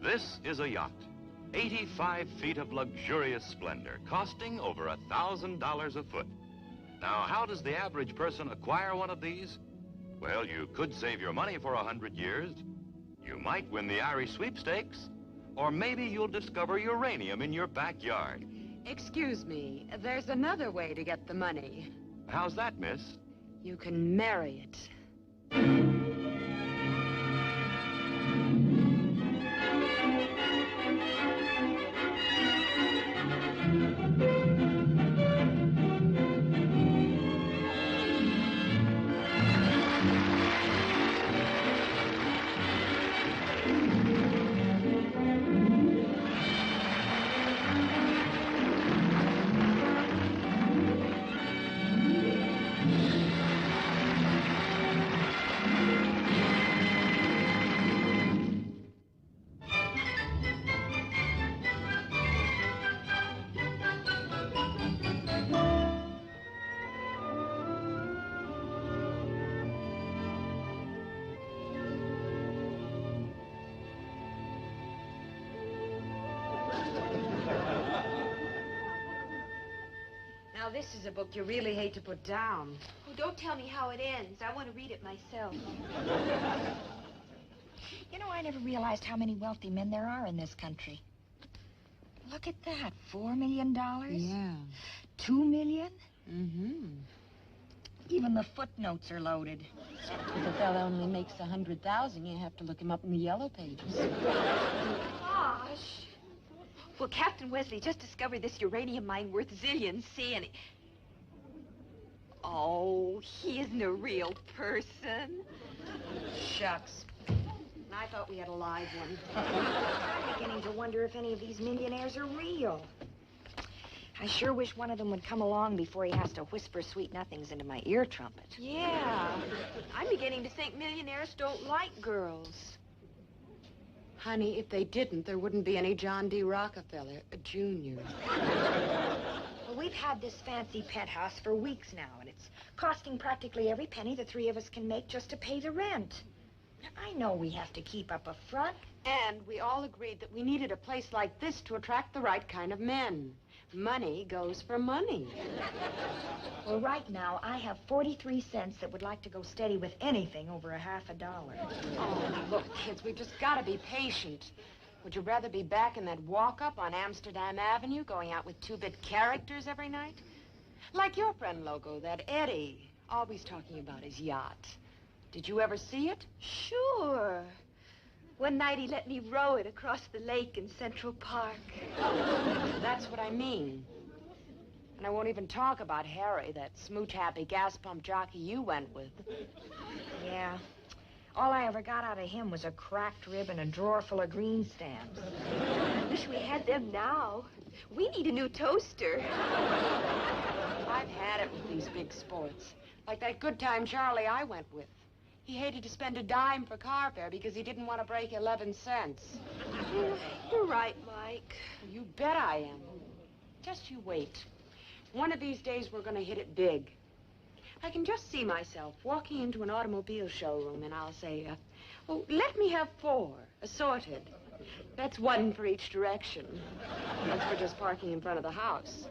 This is a yacht. 85 feet of luxurious splendor, costing over $1,000 a foot. Now, how does the average person acquire one of these? Well, you could save your money for 100 years. You might win the Irish sweepstakes. Or maybe you'll discover uranium in your backyard. Excuse me, there's another way to get the money. How's that, miss? You can marry it. Now, this is a book you really hate to put down. Oh, don't tell me how it ends. I want to read it myself. You know, I never realized how many wealthy men there are in this country. Look at that. $4 million? Yeah. $2 million? Mm-hmm. Even the footnotes are loaded. If a fellow only makes 100,000, you have to look him up in the yellow pages. Gosh. Well, Captain Wesley just discovered this uranium mine worth zillions, see, and oh, he isn't a real person. Shucks. I thought we had a live one. I'm beginning to wonder if any of these millionaires are real. I sure wish one of them would come along before he has to whisper sweet nothings into my ear trumpet. Yeah. I'm beginning to think millionaires don't like girls. Honey, if they didn't, there wouldn't be any John D. Rockefeller, Jr. Well, we've had this fancy penthouse for weeks now, and it's costing practically every penny the three of us can make just to pay the rent. I know we have to keep up a front. And we all agreed that we needed a place like this to attract the right kind of men. Money goes for money. Well, right now, I have 43 cents that would like to go steady with anything over a half a dollar. Oh, look, kids, we've just got to be patient. Would you rather be back in that walk-up on Amsterdam Avenue, going out with two-bit characters every night? Like your friend Loco, that Eddie, always talking about his yacht. Did you ever see it? Sure. One night he let me row it across the lake in Central Park. That's what I mean. And I won't even talk about Harry, that smooch-happy gas pump jockey you went with. Yeah. All I ever got out of him was a cracked rib and a drawer full of green stamps. I wish we had them now. We need a new toaster. I've had it with these big sports. Like that good time Charlie I went with. He hated to spend a dime for car fare because he didn't want to break 11 cents. You're right, Mike. You bet I am. Just you wait. One of these days, we're going to hit it big. I can just see myself walking into an automobile showroom, and I'll say, oh, let me have 4, assorted. That's 1 for each direction. That's for just parking in front of the house.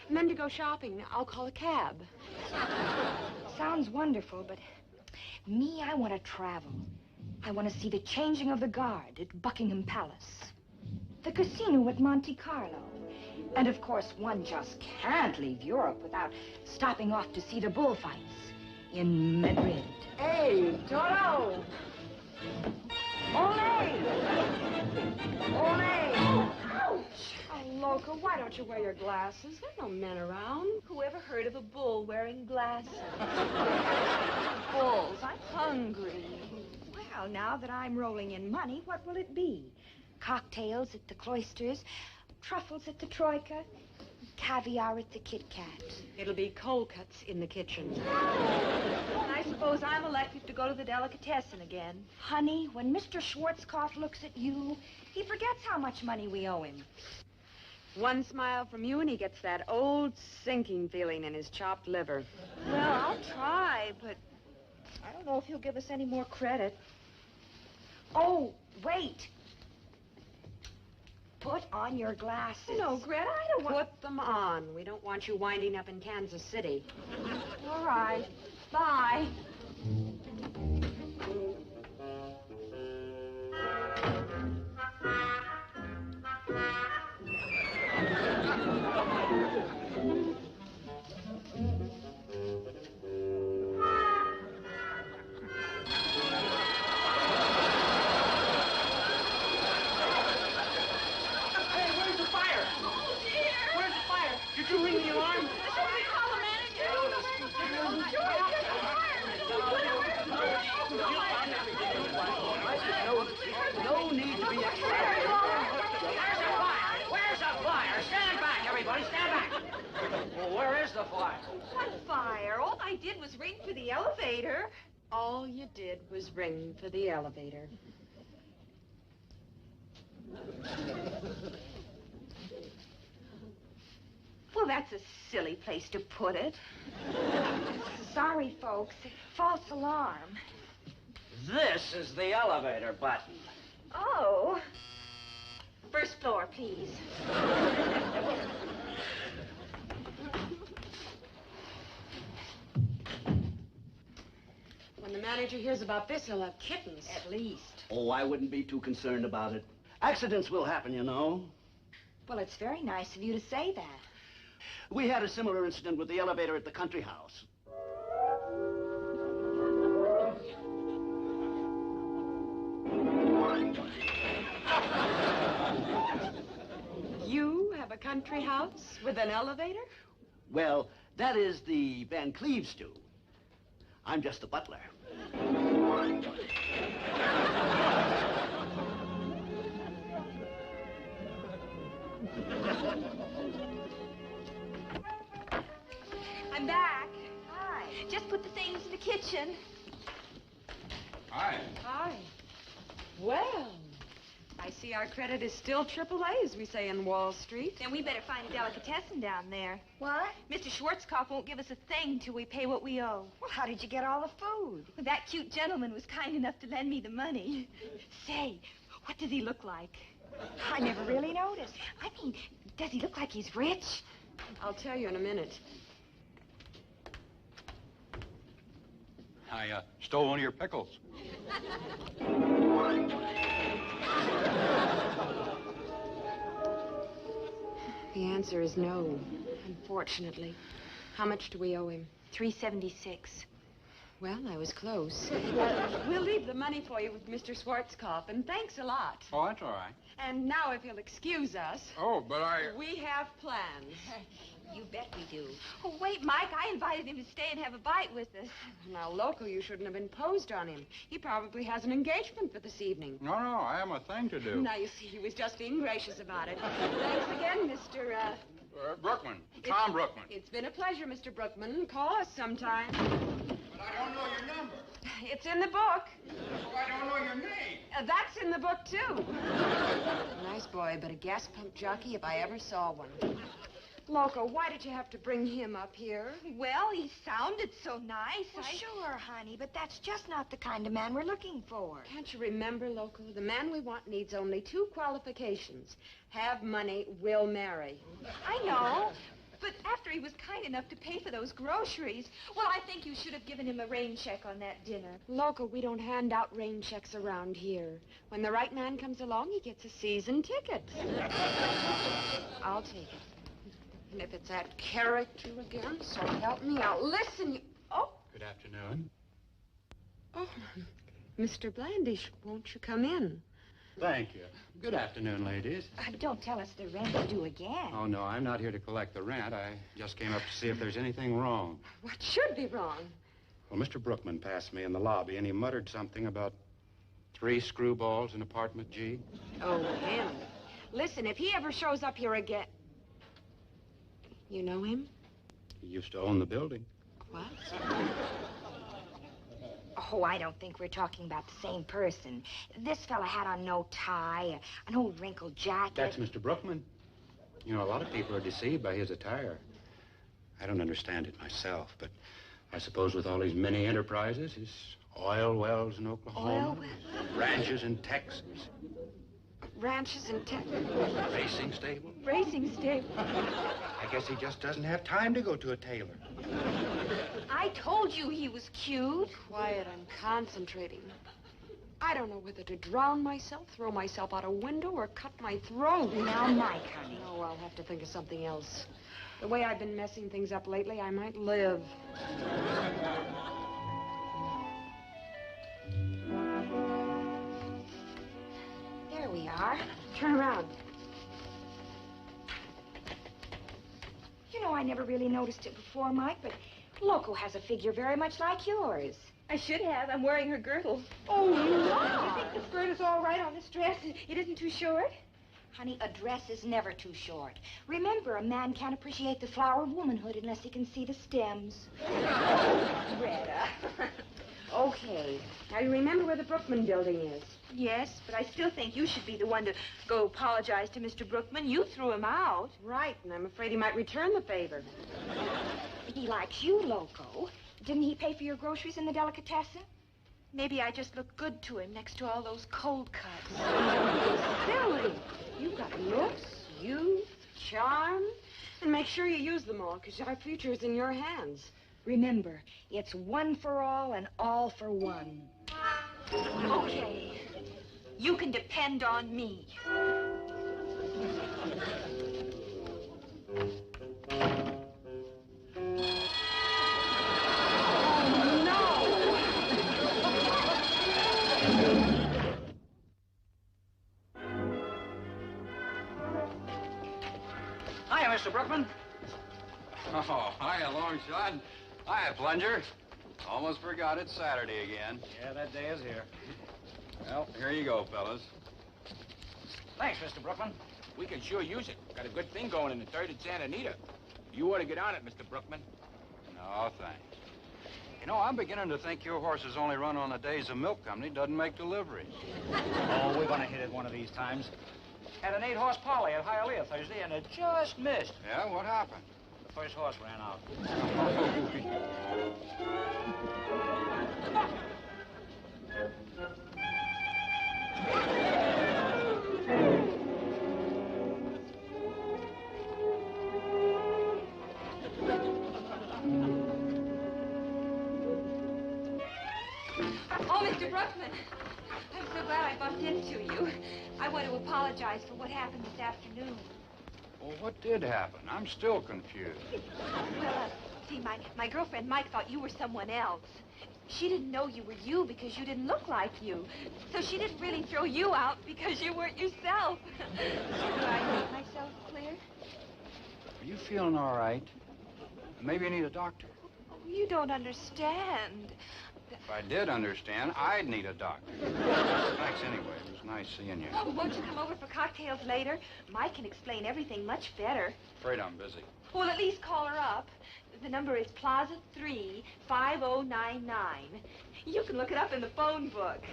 And then to go shopping, I'll call a cab. Sounds wonderful, but me, I want to travel. I want to see the changing of the guard at Buckingham Palace, the casino at Monte Carlo, and of course, one just can't leave Europe without stopping off to see the bullfights in Madrid. Hey, Toto! Ole! Ole! Oh, ouch! Oh, Loco, why don't you wear your glasses? There are no men around. Whoever heard of a bull wearing glasses? Bulls, I'm hungry. Well, now that I'm rolling in money, what will it be? Cocktails at the Cloisters, truffles at the Troika, caviar at the Kit Kat. It'll be cold cuts in the kitchen. And I suppose I'm elected to go to the delicatessen again. Honey, when Mr. Schwarzkopf looks at you, he forgets how much money we owe him. One smile from you and he gets that old sinking feeling in his chopped liver. Well, I'll try, but I don't know if he'll give us any more credit. Oh, wait. Put on your glasses. No, Greta, I don't want... Put them on. We don't want you winding up in Kansas City. All right. Bye. No need to be excited. Where's the fire? Stand back, everybody, stand back. Well, where is the fire? What fire? All I did was ring for the elevator. All you did was ring for the elevator. Well, that's a silly place to put it. Sorry, folks. False alarm. This is the elevator button. Oh. First floor, please. When the manager hears about this, he'll have kittens. At least. Oh, I wouldn't be too concerned about it. Accidents will happen, you know. Well, it's very nice of you to say that. We had a similar incident with the elevator at the country house. You have a country house with an elevator? Well, that is the Van Cleves do. I'm just the butler. I'm back. Hi. Just put the things in the kitchen. Hi. Hi. Well, I see our credit is still AAA, as we say in Wall Street. Then we better find a delicatessen down there. What? Mr. Schwarzkopf won't give us a thing till we pay what we owe. Well, how did you get all the food? Well, that cute gentleman was kind enough to lend me the money. Say, what does he look like? I never really noticed. I mean, does he look like he's rich? I'll tell you in a minute. I stole one of your pickles. The answer is no, unfortunately. How much do we owe him? $3.76. Well, I was close. We'll leave the money for you with Mr. Schwarzkopf, and thanks a lot. Oh, that's all right. And now, if you'll excuse us, Oh, but we have plans. You bet we do. Oh, wait, Mike, I invited him to stay and have a bite with us. Now, Loco, you shouldn't have imposed on him. He probably has an engagement for this evening. no, I have a thing to do. Now, you see, he was just being gracious about it. Thanks again, Mr. Brookman, Tom Brookman. It's been a pleasure, Mr. Brookman. Call us sometime. But I don't know your number. It's in the book. Oh, I don't know your name. That's in the book, too. Nice boy, but a gas pump jockey if I ever saw one. Loco, why did you have to bring him up here? Well, he sounded so nice. Well, sure, honey, but that's just not the kind of man we're looking for. Can't you remember, Loco? The man we want needs only 2 qualifications. Have money, will marry. I know. But after he was kind enough to pay for those groceries, well, I think you should have given him a rain check on that dinner. Loco, we don't hand out rain checks around here. When the right man comes along, he gets a season ticket. I'll take it. And if it's that character again, so help me out. Listen, you... Oh. Good afternoon. Oh, Mr. Blandish, won't you come in? Thank you. Good afternoon, ladies. Don't tell us the rent's due again. Oh, no, I'm not here to collect the rent. I just came up to see if there's anything wrong. What should be wrong? Well, Mr. Brookman passed me in the lobby, and he muttered something about 3 screwballs in apartment G. Oh, him. Listen, if he ever shows up here again... You know him? He used to own the building. What? Oh, I don't think we're talking about the same person. This fella had on no tie, an old wrinkled jacket. That's Mr. Brookman. You know, a lot of people are deceived by his attire. I don't understand it myself, but I suppose with all his many enterprises, his oil wells in Oklahoma, Oil wells? ranches in Texas. ranches and Racing stable? Racing stable. I guess he just doesn't have time to go to a tailor. I told you he was cute. Quiet, I'm concentrating. I don't know whether to drown myself, throw myself out a window, or cut my throat. Now, Mike, honey. No, I'll have to think of something else. The way I've been messing things up lately, I might live. There we are. Turn around. You know, I never really noticed it before, Mike, but Loco has a figure very much like yours. I should have. I'm wearing her girdle. Oh, you You are? think the skirt is all right on this dress? It isn't too short? Honey, a dress is never too short. Remember, a man can't appreciate the flower of womanhood unless he can see the stems. Greta. Okay. Now, you remember where the Brookman building is? Yes, but I still think you should be the one to go apologize to Mr. Brookman. You threw him out. Right, and I'm afraid he might return the favor. He likes you, Loco. Didn't he pay for your groceries in the delicatessen? Maybe I just look good to him next to all those cold cuts. Silly. You've got looks, youth, charm, and make sure you use them all, because our future is in your hands. Remember, it's one for all and all for one. Okay. You can depend on me. Hiya, Mr. Brookman. Oh, hiya, long shot. Hiya, plunger. Almost forgot it's Saturday again. Yeah, that day is here. Well, here you go, fellas. Thanks, Mr. Brookman. We can sure use it. Got a good thing going in the 3rd at Santa Anita. You ought to get on it, Mr. Brookman. No, thanks. You know, I'm beginning to think your horses only run on the days the milk company doesn't make deliveries. Oh, we're going to hit it one of these times. Had an 8-horse poly at Hialeah Thursday, and it just missed. Yeah, what happened? The first horse ran out. Oh, Mr. Brookman. I'm so glad I bumped into you. I want to apologize for what happened this afternoon. Well, what did happen? I'm still confused. Well, see, my girlfriend Mike thought you were someone else. She didn't know you were you because you didn't look like you. So she didn't really throw you out because you weren't yourself. Do I make myself clear? Are you feeling all right? Maybe you need a doctor. Oh, you don't understand. If I did understand, I'd need a doctor. Thanks anyway. It was nice seeing you. Oh, won't you come over for cocktails later? Mike can explain everything much better. Afraid I'm busy. Well, at least call her up. The number is Plaza 3, 5099. You can look it up in the phone book.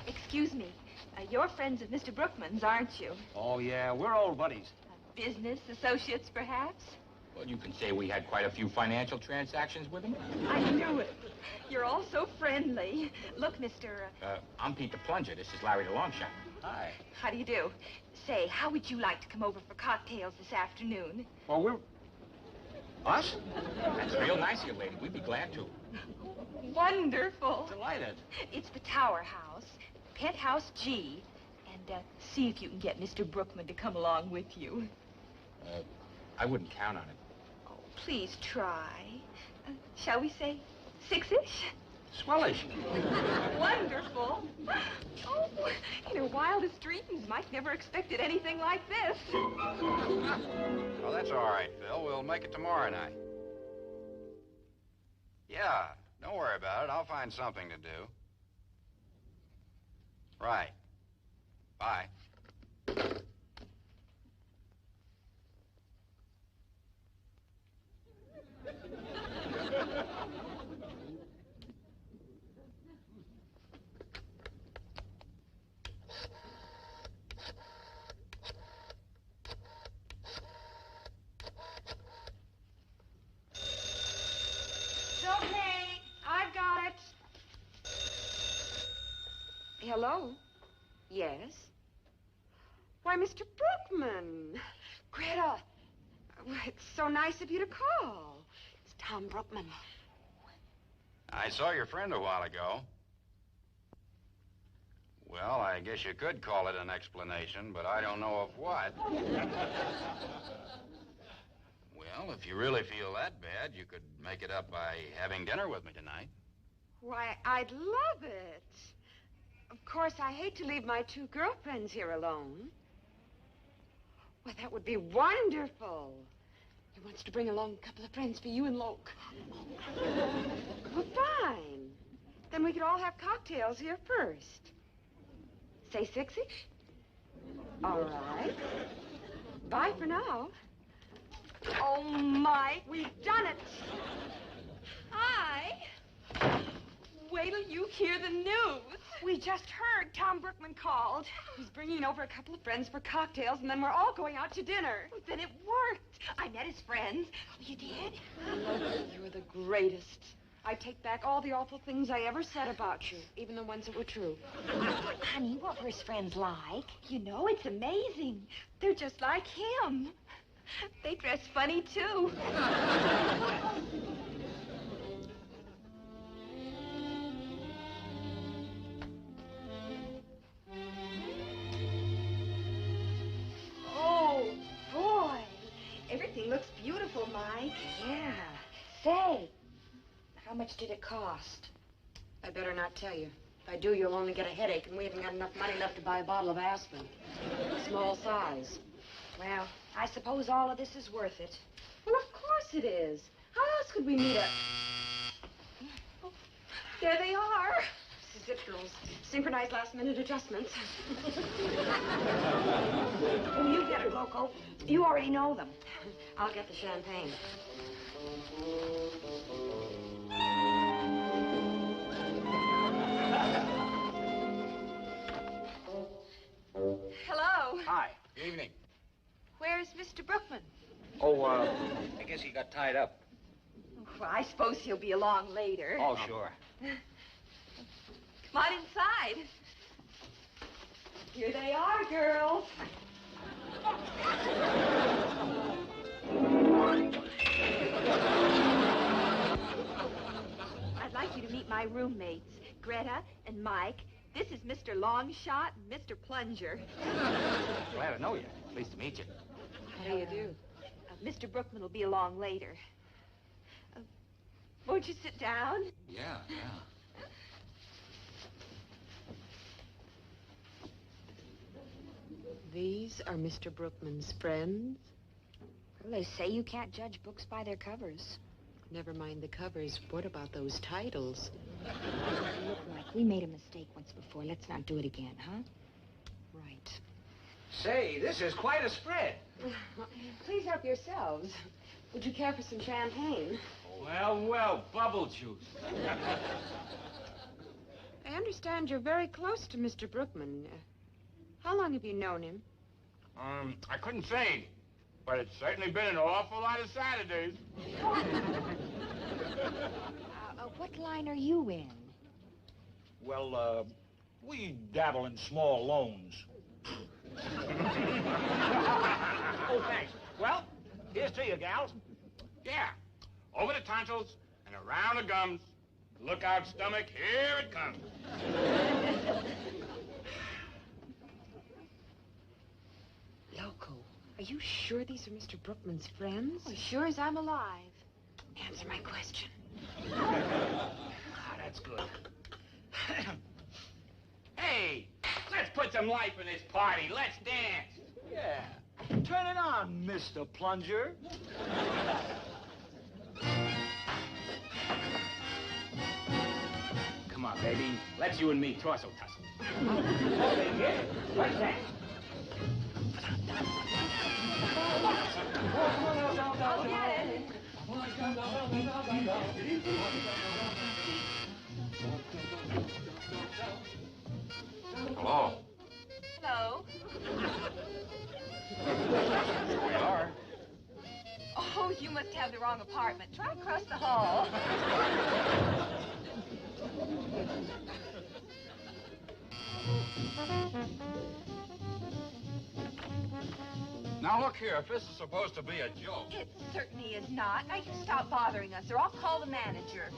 Excuse me. You're friends of Mr. Brookman's, aren't you? Oh, yeah, we're old buddies. Business associates, perhaps? Well, you can say we had quite a few financial transactions with him. I knew it. You're all so friendly. Look, Mr. I'm Pete the Plunger. This is Larry the Longshot. Hi. How do you do? Say, how would you like to come over for cocktails this afternoon? Well, we're... Us? That's real nice of you, lady. We'd be glad to. Wonderful. Delighted. It's the Tower House, Penthouse G, and see if you can get Mr. Brookman to come along with you. I wouldn't count on it. Oh, please try. Shall we say 6-ish? Swellish. Wonderful. Oh, in her wildest dreams, Mike never expected anything like this. Well, that's all right, Phil. We'll make it tomorrow night. Yeah, don't worry about it. I'll find something to do. Right. Bye. okay. I've got it. Hello? Yes? Why, Mr. Brookman. Greta! Well, it's so nice of you to call. It's Tom Brookman. I saw your friend a while ago. Well, I guess you could call it an explanation, but I don't know of what. Well, if you really feel that bad, you could make it up by having dinner with me tonight. Why, I'd love it. Of course, I hate to leave my two girlfriends here alone. Well, that would be wonderful. He wants to bring along a couple of friends for you and Loco. Well, fine. Then we could all have cocktails here first. Say 6-ish? All right. Bye for now. Oh, Mike. We've done it. Hi. Wait till you hear the news. We just heard Tom Brookman called. He's bringing over a couple of friends for cocktails, and then we're all going out to dinner. Then it worked. I met his friends. Oh, you did? You're the greatest. I take back all the awful things I ever said about you, even the ones that were true. Honey, what were his friends like? You know, it's amazing. They're just like him. They dress funny, too. Oh, boy. Everything looks beautiful, Mike. Yeah. Say, how much did it cost? I better not tell you. If I do, you'll only get a headache, and we haven't got enough money left to buy a bottle of aspirin. Small size. Well, I suppose all of this is worth it. Well, of course it is. How else could we meet a... Oh, there they are. This is it, girls. Synchronized last-minute adjustments. Oh, you get it, Loco. You already know them. I'll get the champagne. Hello. Hi. Good evening. Where's Mr. Brookman? Oh, I guess he got tied up. Well, I suppose he'll be along later. Oh, sure. Come on inside. Here they are, girls. I'd like you to meet my roommates, Greta and Mike. This is Mr. Longshot and Mr. Plunger. Glad to know you. Pleased to meet you. How do you do? Mr. Brookman will be along later. Won't you sit down? Yeah. These are Mr. Brookman's friends. Well, they say you can't judge books by their covers. Never mind the covers. What about those titles? Look, Mike, we made a mistake once before. Let's not do it again, huh? Right. Say, this is quite a spread. Please help yourselves. Would you care for some champagne? Well, bubble juice. I understand you're very close to Mr. Brookman. How long have you known him? I couldn't say, but it's certainly been an awful lot of Saturdays. What line are you in? Well, we dabble in small loans. Oh, thanks. Well, here's to you, gals. Yeah. Over the tonsils and around the gums. Look out, stomach. Here it comes. Loco, are you sure these are Mr. Brookman's friends? As sure as I'm alive. Answer my question. That's good. Hey, let's put some life in this party. Let's dance. Yeah. Turn it on, Mr. Plunger. Come on, baby. Let's you and me torso tussle. What's that? I'll get it. Hello. Hello. Here we are. Oh, Oh, you must have the wrong apartment. Try across the hall. Now, look here. If this is supposed to be a joke... It certainly is not. Now, you stop bothering us, or I'll call the manager.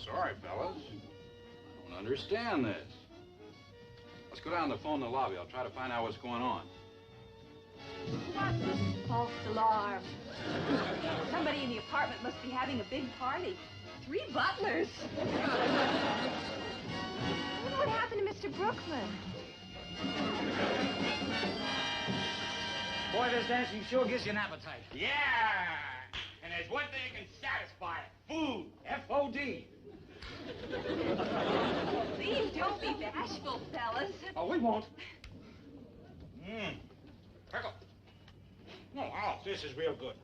Sorry, fellas. I don't understand this. Let's go down to the phone in the lobby. I'll try to find out what's going on. False alarm. Somebody in the apartment must be having a big party. 3 butlers. I wonder what happened to Mr. Brookman. Boy, this dancing sure gives you an appetite. Yeah! And there's one thing that can satisfy it. Food. F-O-D. Please don't be bashful, fellas. Oh, we won't. Pickle. Oh, this is real good.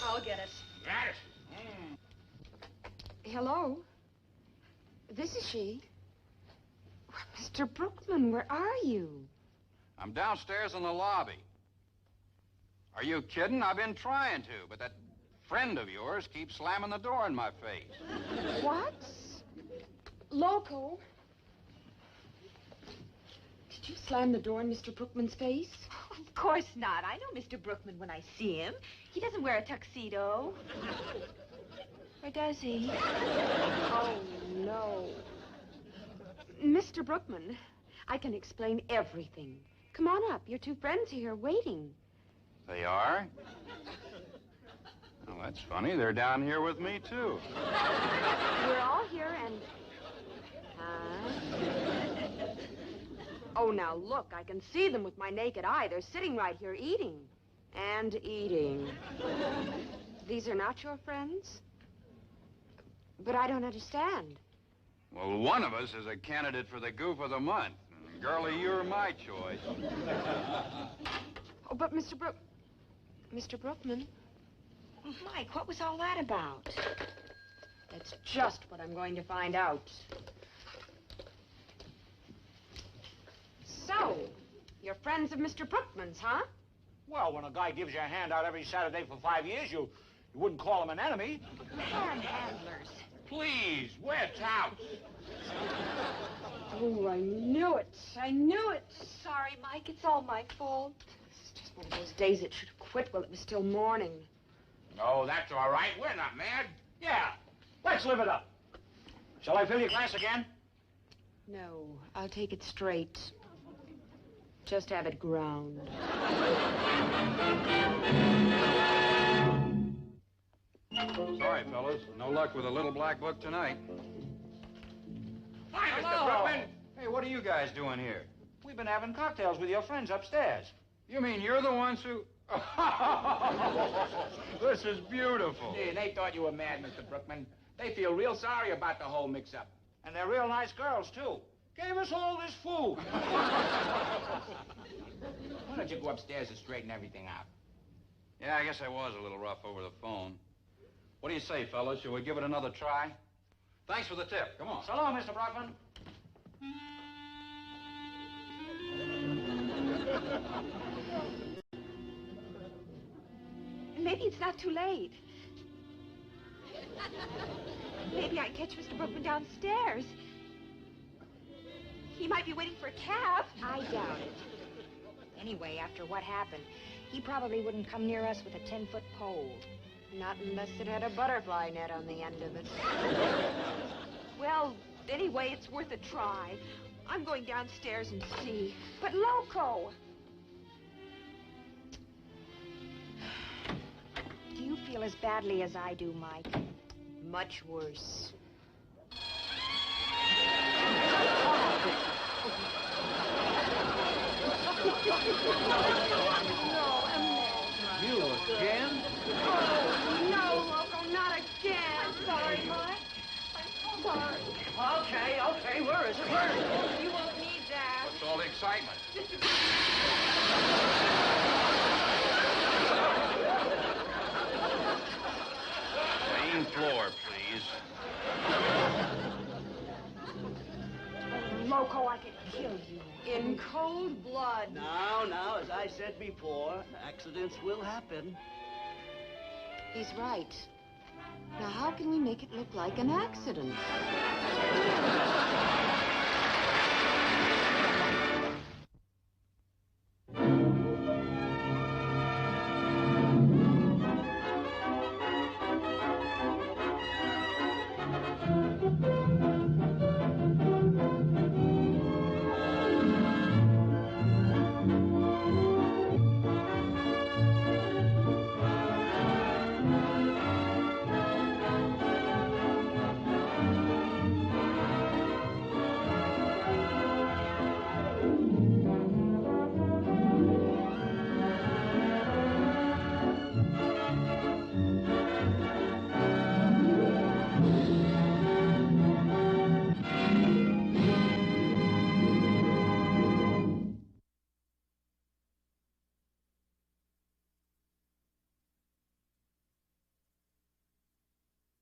I'll get it. Radish. Hello? This is she. Mr. Brookman, where are you? I'm downstairs in the lobby. Are you kidding? I've been trying to, but that friend of yours keeps slamming the door in my face. What? Loco? Did you slam the door in Mr. Brookman's face? Of course not. I know Mr. Brookman when I see him. He doesn't wear a tuxedo. Or does he? Oh, no. Mr. Brookman, I can explain everything. Come on up. Your 2 friends are here waiting. They are? Well, that's funny. They're down here with me, too. We're all here and... Huh? Oh, now, look. I can see them with my naked eye. They're sitting right here eating. And eating. These are not your friends? But I don't understand. Well, one of us is a candidate for the Goof of the Month. And girlie, you're my choice. Oh, but Mr. Brookman. Mike, what was all that about? That's just what I'm going to find out. So, you're friends of Mr. Brookman's, huh? Well, when a guy gives you a handout every Saturday for 5 years, you wouldn't call him an enemy. Panhandlers. Please, wear touts. Oh, I knew it. I knew it. Sorry, Mike. It's all my fault. It's just one of those days it should have quit while it was still morning. Oh, that's all right. We're not mad. Yeah, let's live it up. Shall I fill your glass again? No, I'll take it straight. Just have it ground. Sorry, fellas. No luck with the little black book tonight. Hi, Mr. Hello. Brookman. Hey, what are you guys doing here? We've been having cocktails with your friends upstairs. You mean you're the ones who... This is beautiful. Yeah, they thought you were mad, Mr. Brookman. They feel real sorry about the whole mix-up. And they're real nice girls, too. Gave us all this food. Why don't you go upstairs and straighten everything out? Yeah, I guess I was a little rough over the phone. What do you say, fellas? Shall we give it another try? Thanks for the tip. Come on. So long, Mr. Brookman. Maybe it's not too late. Maybe I can catch Mr. Brookman downstairs. He might be waiting for a cab. I doubt it. Anyway, after what happened, he probably wouldn't come near us with a 10-foot pole. Not unless it had a butterfly net on the end of it. Well, anyway, it's worth a try. I'm going downstairs and see. But Loco! Do you feel as badly as I do, Mike? Much worse. You again? Oh, no, Loco, not again. Sorry, Mike. I'm so sorry. Okay, where is it? Where is it? You won't need that. What's all the excitement? Main floor, please. Loco, I could kill you. In cold blood. Now, said before, accidents will happen. He's right. Now, how can we make it look like an accident?